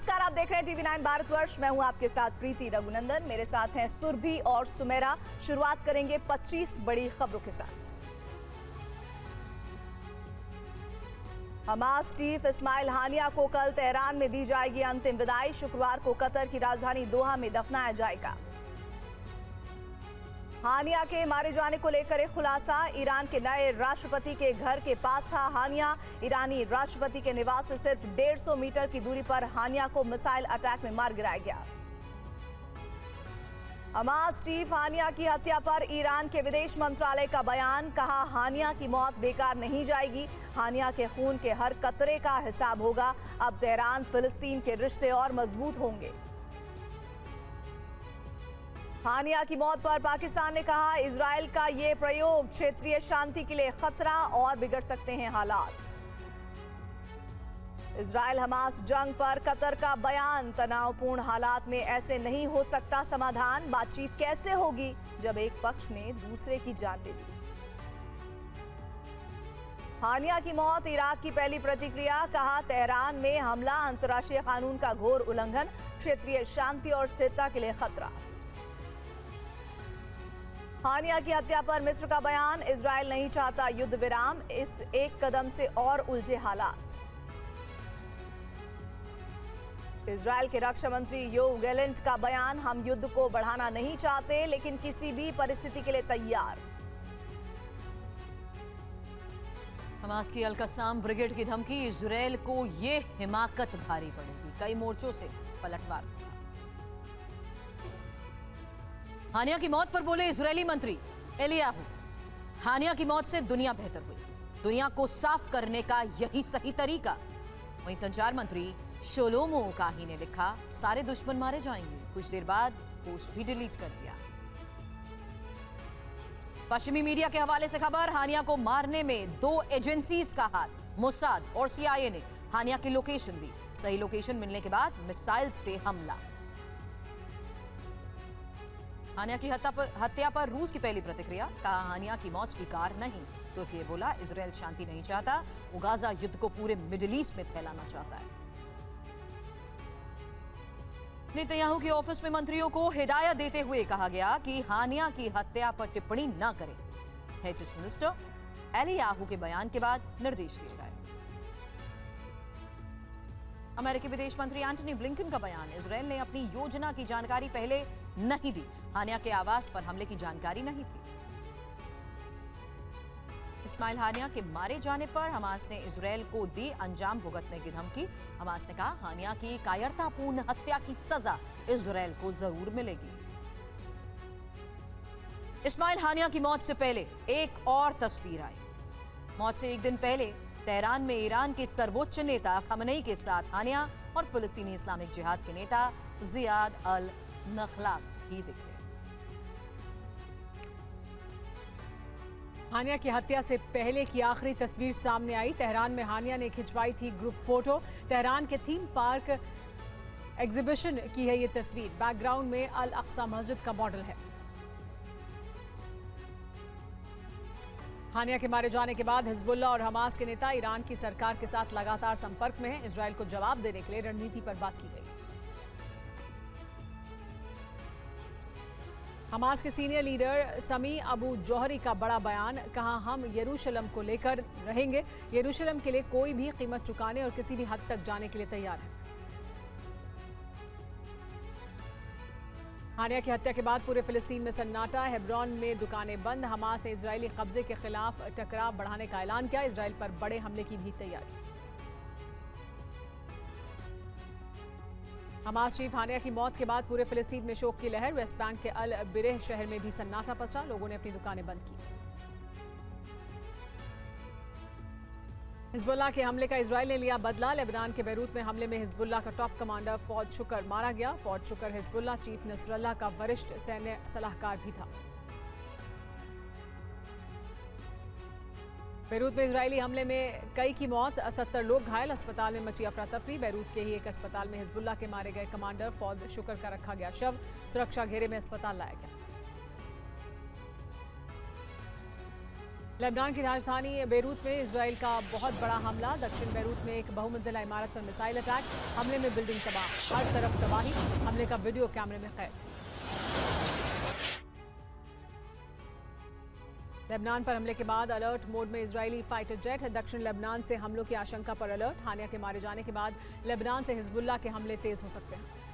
नमस्कार, आप देख रहे हैं टीवी9 भारतवर्ष। मैं हूं आपके साथ प्रीति रघुनंदन। मेरे साथ हैं सुरभि और सुमेरा। शुरुआत करेंगे 25 बड़ी खबरों के साथ। हमास चीफ इस्माइल हानिया को कल तेहरान में दी जाएगी अंतिम विदाई। शुक्रवार को कतर की राजधानी दोहा में दफनाया जाएगा। हानिया के मारे जाने को लेकर एक खुलासा। ईरान के नए राष्ट्रपति के घर के पास था हानिया। ईरानी राष्ट्रपति के निवास से सिर्फ 150 मीटर की दूरी पर हानिया को मिसाइल अटैक में मार गिराया गया। हमास चीफ हानिया की हत्या पर ईरान के विदेश मंत्रालय का बयान। कहा, हानिया की मौत बेकार नहीं जाएगी। हानिया के खून के हर कतरे का हिसाब होगा। अब तेहरान फिलिस्तीन के रिश्ते और मजबूत होंगे। हानिया की मौत पर पाकिस्तान ने कहा, इजरायल का ये प्रयोग क्षेत्रीय शांति के लिए खतरा और बिगड़ सकते हैं हालात। इजरायल हमास जंग पर कतर का बयान। तनावपूर्ण हालात में ऐसे नहीं हो सकता समाधान। बातचीत कैसे होगी जब एक पक्ष ने दूसरे की जान ले ली। हानिया की मौत इराक की पहली प्रतिक्रिया। कहा, तेहरान में हमला अंतर्राष्ट्रीय कानून का घोर उल्लंघन, क्षेत्रीय शांति और स्थिरता के लिए खतरा। हानिया की हत्या पर मिस्र का बयान। इजरायल नहीं चाहता युद्ध विराम, इस एक कदम से और उलझे हालात। इजरायल के रक्षा मंत्री योव गैलेंट का बयान। हम युद्ध को बढ़ाना नहीं चाहते, लेकिन किसी भी परिस्थिति के लिए तैयार। हमास की अल-कस्साम ब्रिगेड की धमकी। इजरायल को ये हिमाकत भारी पड़ेगी। कई मोर्चों से पलटवार। हानिया की मौत पर बोले इजरायली मंत्री एलियाहू, हानिया की मौत से दुनिया बेहतर हुई। दुनिया को साफ करने का यही सही तरीका। वहीं संचार मंत्री शोलोमो काही ने लिखा, सारे दुश्मन मारे जाएंगे। कुछ देर बाद पोस्ट भी डिलीट कर दिया। पश्चिमी मीडिया के हवाले से खबर, हानिया को मारने में 2 एजेंसीज का हाथ। मोसाद और सीआईए ने हानिया की लोकेशन दी। सही लोकेशन मिलने के बाद मिसाइल से हमला। हानिया की हत्या पर रूस की पहली प्रतिक्रिया। कहा, हानिया की मौत स्वीकार नहीं। तुर्की ने बोला, इजरायल शांति नहीं चाहता, वो गाजा युद्ध को पूरे मिडिल ईस्ट में फैलाना चाहता है। नेतन्याहू के ऑफिस में मंत्रियों को हिदायत देते हुए कहा गया कि हानिया की हत्या पर टिप्पणी न करें। हेड मिनिस्टर एलियाहू के बयान के बाद निर्देश दिए गए। अमेरिकी विदेश मंत्री एंटनी ब्लिंकन का बयान। इजरायल ने अपनी योजना की जानकारी पहले नहीं दी। हानिया के आवास पर हमले की जानकारी नहीं थी। इस्माइल हानिया के मारे जाने पर हमास ने इजरायल को दी अंजाम भुगतने की धमकी। हमास ने कहा, हानिया की कायरतापूर्ण हत्या की सजा इजरायल को जरूर मिलेगी। इस्माइल हानिया की मौत से पहले एक और तस्वीर आई। मौत से एक दिन पहले तेहरान में ईरान के सर्वोच्च नेता खमनेई के साथ हानिया और फिलिस्तीनी इस्लामिक जिहाद के नेता जियाद अल नखलाक भी दिखे। हानिया की हत्या से पहले की आखिरी तस्वीर सामने आई। तेहरान में हानिया ने खिंचवाई थी ग्रुप फोटो। तेहरान के थीम पार्क एग्जीबिशन की है ये तस्वीर। बैकग्राउंड में अल अक्सा मस्जिद का मॉडल है। हानिया के मारे जाने के बाद हिजबुल्ला और हमास के नेता ईरान की सरकार के साथ लगातार संपर्क में हैं। इजरायल को जवाब देने के लिए रणनीति पर बात की गई। हमास के सीनियर लीडर समी अबू जौहरी का बड़ा बयान। कहा, हम यरूशलेम को लेकर रहेंगे। यरूशलेम के लिए कोई भी कीमत चुकाने और किसी भी हद तक जाने के लिए तैयार है। हानिया की हत्या के बाद पूरे फिलिस्तीन में सन्नाटा। हेब्रोन में दुकानें बंद। हमास ने इजरायली कब्जे के खिलाफ टकराव बढ़ाने का ऐलान किया। इजरायल पर बड़े हमले की भी तैयारी। हमास चीफ हानिया की मौत के बाद पूरे फिलिस्तीन में शोक की लहर। वेस्ट बैंक के अल बिरेह शहर में भी सन्नाटा पसरा। लोगों ने अपनी दुकानें बंद की। हिजबुल्ला के हमले का इजरायल ने लिया बदला। लेबनान के बैरूत में हमले में हिजबुल्ला का टॉप कमांडर फौद शुक्र मारा गया। फौद शुक्र हिजबुल्ला चीफ नसरल्लाह का वरिष्ठ सैन्य सलाहकार भी था। बैरूत में इजरायली हमले में कई की मौत, 70 लोग घायल। अस्पताल में मची अफरा तफरी। बैरूत के ही एक अस्पताल में हिजबुल्ला के मारे गए कमांडर फौद शुक्र का रखा गया शव सुरक्षा घेरे में अस्पताल लाया गया। लेबनान की राजधानी बेरूत में इजराइल का बहुत बड़ा हमला। दक्षिण बेरूत में एक बहुमंजिला इमारत पर मिसाइल अटैक। हमले में बिल्डिंग तबाह, हर तरफ तबाही। हमले का वीडियो कैमरे में कैद। लेबनान पर हमले के बाद अलर्ट मोड में इजरायली फाइटर जेट। दक्षिण लेबनान से हमलों की आशंका पर अलर्ट। हानिया के मारे जाने के बाद लेबनान से हिजबुल्लाह के हमले तेज हो सकते हैं।